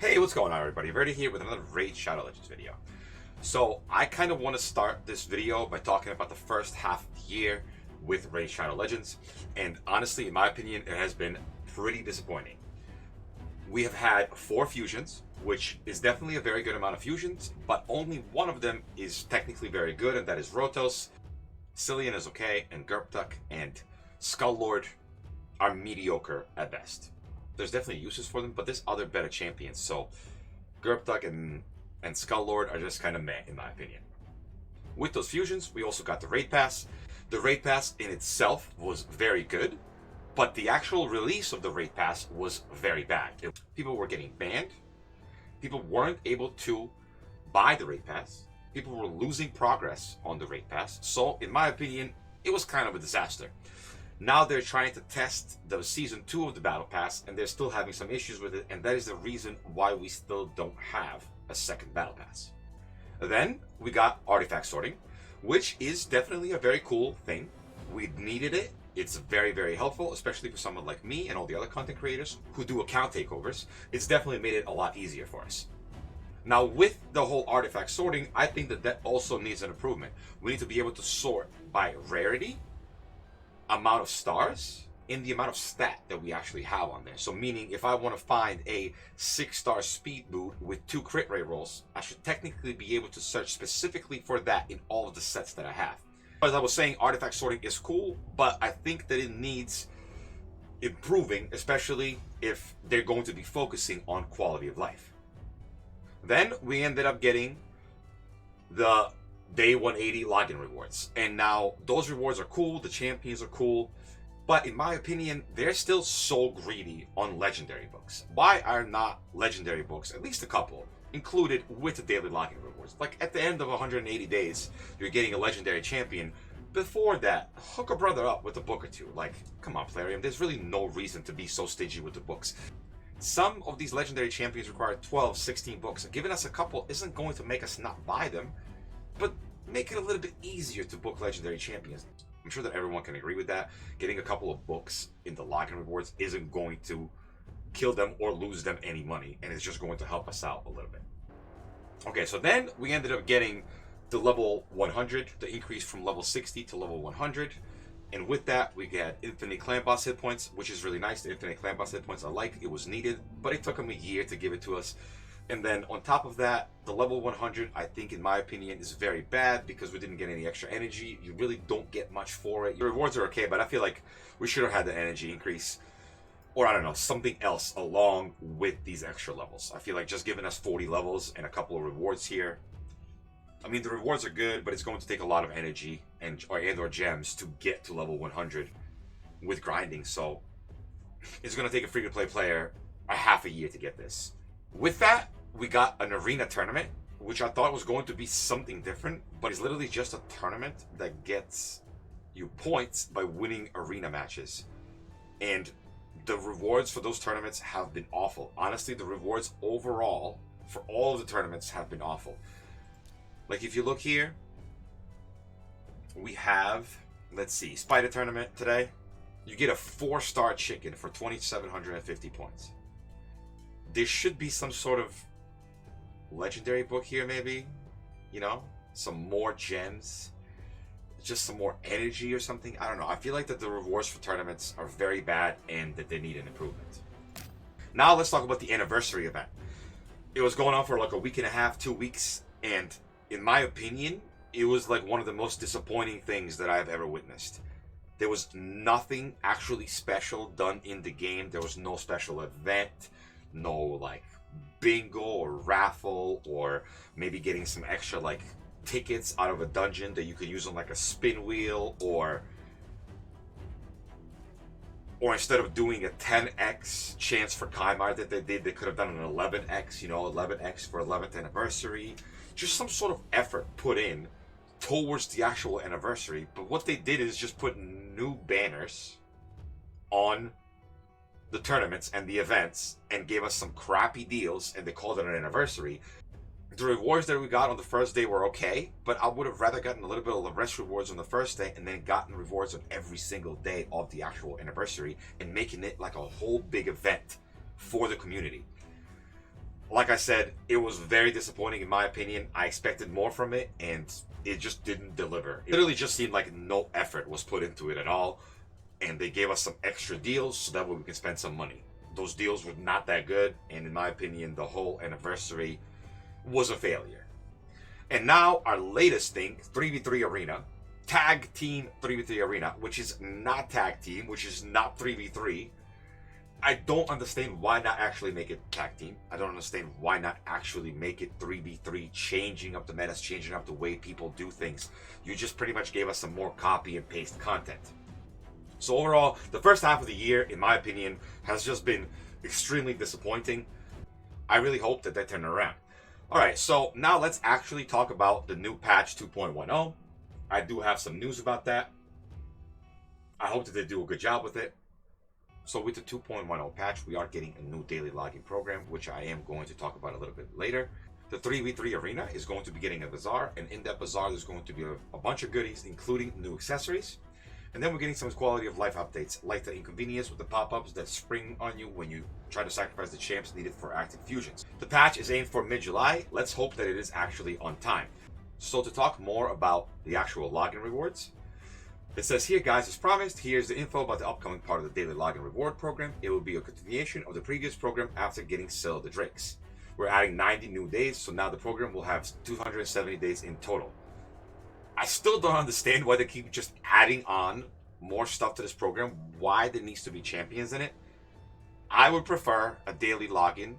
Hey, what's going on, everybody? Verdi here with another Raid Shadow Legends video. So I kind of want to start this video by talking about the first half of the year with Raid Shadow Legends, and honestly, in my opinion, it has been pretty disappointing. We have had 4 fusions, which is definitely a very good amount of fusions, but only one of them is technically very good, and that is Rotos. Cillian is okay, and Gerptuk and Skull Lord are mediocre at best. There's definitely uses for them, but there's other better champions. So Gerptuk and Skull Lord are just kind of meh, in my opinion. With those fusions, we also got the Raid Pass. The Raid Pass in itself was very good, but the actual release of the Raid Pass was very bad. People were getting banned. People weren't able to buy the Raid Pass. People were losing progress on the Raid Pass. So, in my opinion, it was kind of a disaster. Now they're trying to test the Season 2 of the Battle Pass, and they're still having some issues with it, and that is the reason why we still don't have a second Battle Pass. Then, we got Artifact Sorting, which is definitely a very cool thing. We needed it. It's very, very helpful, especially for someone like me and all the other content creators who do account takeovers. It's definitely made it a lot easier for us. Now, with the whole Artifact Sorting, I think that also needs an improvement. We need to be able to sort by rarity, amount of stars, and the amount of stat that we actually have on there. So meaning, if I want to find a 6-star speed boot with 2 crit rate rolls, I should technically be able to search specifically for that in all of the sets that I have. As I was saying, Artifact Sorting is cool, but I think that it needs improving, especially if they're going to be focusing on quality of life. Then we ended up getting the Day 180 login rewards. And now those rewards are cool, the champions are cool, but in my opinion, they're still so greedy on legendary books. Why are not legendary books, at least a couple, included with the daily login rewards? Like at the end of 180 days, you're getting a legendary champion. Before that, hook a brother up with a book or two. Like, come on, Plarium, there's really no reason to be so stingy with the books. Some of these legendary champions require 12, 16 books. Giving us a couple isn't going to make us not buy them, but make it a little bit easier to book legendary champions. I'm sure that everyone can agree with that. Getting a couple of books in the login rewards isn't going to kill them or lose them any money, and it's just going to help us out a little bit. Okay, so then we ended up getting the level 100, the increase from level 60 to level 100. And with that, we get infinite clan boss hit points, which is really nice. The infinite clan boss hit points I like. It was needed, but it took them a year to give it to us. And then on top of that, the level 100, I think, in my opinion, is very bad because we didn't get any extra energy. You really don't get much for it. Your rewards are okay, but I feel like we should have had the energy increase. Or, I don't know, something else along with these extra levels. I feel like just giving us 40 levels and a couple of rewards here. I mean, the rewards are good, but it's going to take a lot of energy or gems to get to level 100 with grinding. So it's going to take a free-to-play player a half a year to get this. With that, we got an arena tournament, which I thought was going to be something different, but it's literally just a tournament that gets you points by winning arena matches. And the rewards for those tournaments have been awful. Honestly, the rewards overall for all of the tournaments have been awful. Like, if you look here, we have, let's see, Spider Tournament today. You get a 4-star chicken for 2,750 points. There should be some sort of legendary book here, maybe. You know, some more gems, just some more energy or something. I don't know. I feel like that the rewards for tournaments are very bad and that they need an improvement. Now let's talk about the anniversary event. It was going on for like a week and a half, 2 weeks, and in my opinion, it was like one of the most disappointing things that I've ever witnessed. There was nothing actually special done in the game. There was no special event, no like bingo or raffle, or maybe getting some extra like tickets out of a dungeon that you could use on like a spin wheel, or instead of doing a 10x chance for Kymar that they did, they could have done an 11x, you know, 11x for 11th anniversary. Just some sort of effort put in towards the actual anniversary. But what they did is just put new banners on the tournaments and the events and gave us some crappy deals, and they called it an anniversary. The rewards that we got on the first day were okay, but I would have rather gotten a little bit of the rest rewards on the first day and then gotten rewards on every single day of the actual anniversary and making it like a whole big event for the community. Like I said, it was very disappointing in my opinion. I expected more from it, and it just didn't deliver. It literally just seemed like no effort was put into it at all, and they gave us some extra deals so that way we can spend some money. Those deals were not that good, and in my opinion, the whole anniversary was a failure. And now our latest thing, 3v3 Arena, Tag Team 3v3 Arena, which is not Tag Team, which is not 3v3. I don't understand why not actually make it Tag Team. I don't understand why not actually make it 3v3, changing up the metas, changing up the way people do things. You just pretty much gave us some more copy and paste content. So overall, the first half of the year, in my opinion, has just been extremely disappointing. I really hope that they turn it around. Alright, so now let's actually talk about the new patch 2.10. I do have some news about that. I hope that they do a good job with it. So with the 2.10 patch, we are getting a new daily logging program, which I am going to talk about a little bit later. The 3v3 Arena is going to be getting a bazaar, and in that bazaar there's going to be a bunch of goodies, including new accessories. And then we're getting some quality of life updates, like the inconvenience with the pop-ups that spring on you when you try to sacrifice the champs needed for active fusions. The patch is aimed for mid-July. Let's hope that it is actually on time. So to talk more about the actual login rewards, it says here, guys, as promised, here's the info about the upcoming part of the daily login reward program. It will be a continuation of the previous program after getting Cell of the Drakes. We're adding 90 new days, so now the program will have 270 days in total. I still don't understand why they keep just adding on more stuff to this program, why there needs to be champions in it. I would prefer a daily login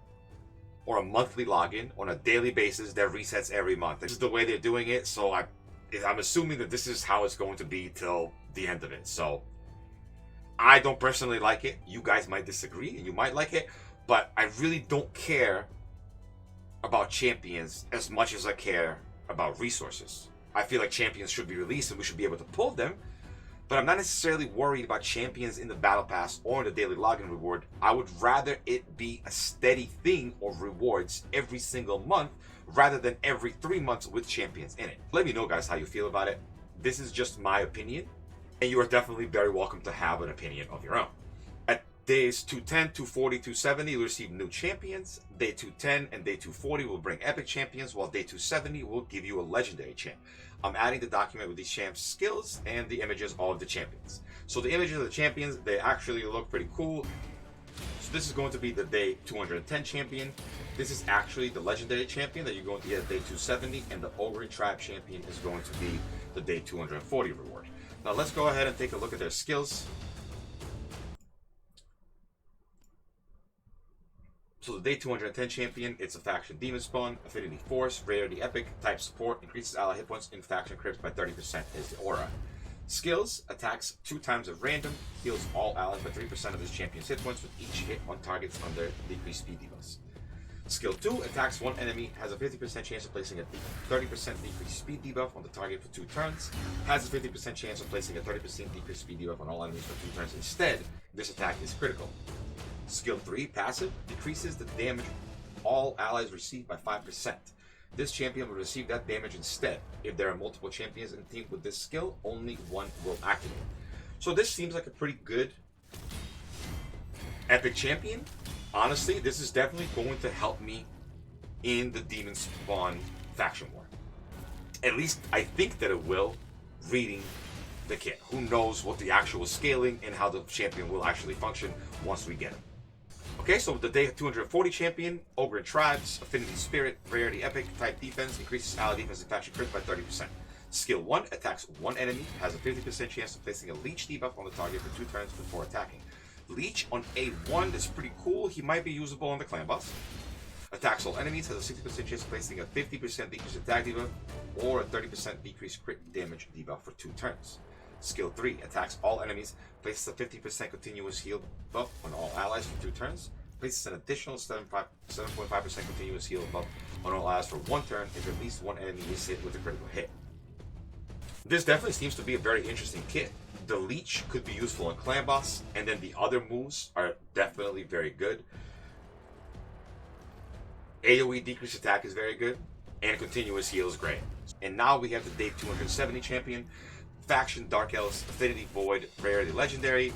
or a monthly login on a daily basis that resets every month. This is the way they're doing it, so I'm assuming that this is how it's going to be till the end of it. So I don't personally like it. You guys might disagree and you might like it, but I really don't care about champions as much as I care about resources. I feel like champions should be released and we should be able to pull them, but I'm not necessarily worried about champions in the battle pass or in the daily login reward. I would rather it be a steady thing of rewards every single month rather than every 3 months with champions in it. Let me know, guys, how you feel about it. This is just my opinion, and you are definitely very welcome to have an opinion of your own. At days 210, 240, 270, you'll receive new champions. Day 210 and day 240 will bring epic champions, while day 270 will give you a legendary champ. I'm adding the document with these champs' skills and the images of the champions. So the images of the champions, they actually look pretty cool. So this is going to be the day 210 champion. This is actually the legendary champion that you're going to get at day 270, and the Ogre Tribe champion is going to be the day 240 reward. Now let's go ahead and take a look at their skills. So the day 210 champion, it's a faction demon spawn, affinity force, rarity epic, type support, increases ally hit points in faction crypts by 30% is the aura. Skills, attacks 2 times at random, heals all allies by 3% of this champion's hit points with each hit on targets under decreased speed debuffs. Skill 2, attacks 1 enemy, has a 50% chance of placing a 30% decreased speed debuff on the target for 2 turns, has a 50% chance of placing a 30% decreased speed debuff on all enemies for 2 turns. Instead, this attack is critical. Skill 3, passive, decreases the damage all allies receive by 5%. This champion will receive that damage instead. If there are multiple champions in the team with this skill, only one will activate. So this seems like a pretty good epic champion. Honestly, this is definitely going to help me in the Demon Spawn faction war. At least I think that it will, reading the kit. Who knows what the actual scaling and how the champion will actually function once we get him. Okay, so the day 240 champion, Ogre Tribes, Affinity Spirit, Rarity Epic, type defense, increases ally defense and faction crit by 30%. Skill 1, attacks 1 enemy, has a 50% chance of placing a leech debuff on the target for 2 turns before attacking. Leech on A1 is pretty cool, he might be usable on the clan boss. Attacks all enemies, has a 60% chance of placing a 50% decreased attack debuff or a 30% decreased crit damage debuff for 2 turns. Skill 3, attacks all enemies, places a 50% continuous heal buff on all allies for 2 turns, places an additional 7.5% continuous heal buff on all allies for 1 turn if at least 1 enemy is hit with a critical hit. This definitely seems to be a very interesting kit. The Leech could be useful in Clan Boss, and then the other moves are definitely very good. AoE decreased attack is very good, and continuous heal is great. And now we have the day 270 champion, Faction Dark Elves, Affinity Void, Rarity Legendary.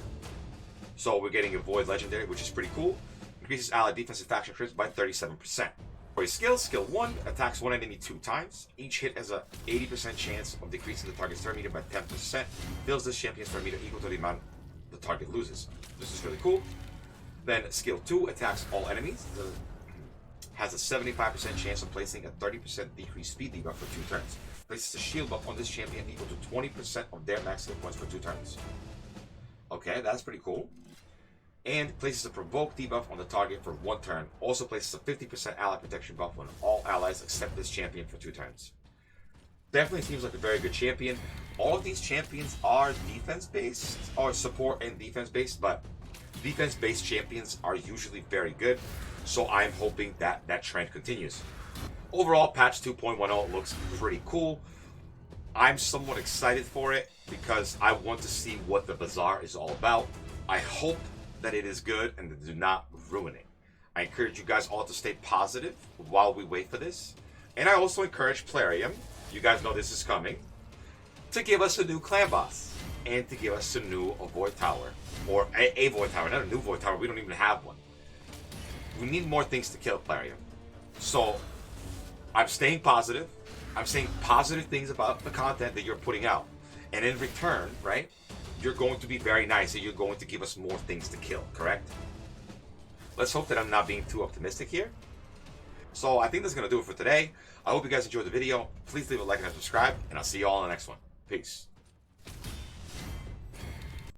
So we're getting a Void Legendary, which is pretty cool. increases ally defensive faction crits by 37%. For your skills, skill 1 attacks one enemy 2 times. Each hit has a 80% chance of decreasing the target's turn meter by 10%. Fills this champion's turn meter equal to the amount the target loses. This is really cool. Then skill 2 attacks all enemies. Has a 75% chance of placing a 30% decreased speed debuff for 2 turns. Places a shield buff on this champion equal to 20% of their max hit points for 2 turns. Okay, that's pretty cool. And places a provoke debuff on the target for 1 turn. Also places a 50% ally protection buff on all allies except this champion for 2 turns. Definitely seems like a very good champion. All of these champions are defense-based, or support and defense-based, but defense-based champions are usually very good. So I'm hoping that that trend continues. Overall, patch 2.10 looks pretty cool. I'm somewhat excited for it because I want to see what the Bazaar is all about. I hope that it is good and do not ruin it. I encourage you guys all to stay positive while we wait for this. And I also encourage Plarium, you guys know this is coming, to give us a new clan boss and to give us a new Void Tower. Or a Void Tower, not a new Void Tower, we don't even have one. We need more things to kill Plarium. So I'm staying positive. I'm saying positive things about the content that you're putting out. And in return, right, you're going to be very nice and you're going to give us more things to kill, correct? Let's hope that I'm not being too optimistic here. So I think that's going to do it for today. I hope you guys enjoyed the video. Please leave a like and subscribe, and I'll see you all in the next one. Peace.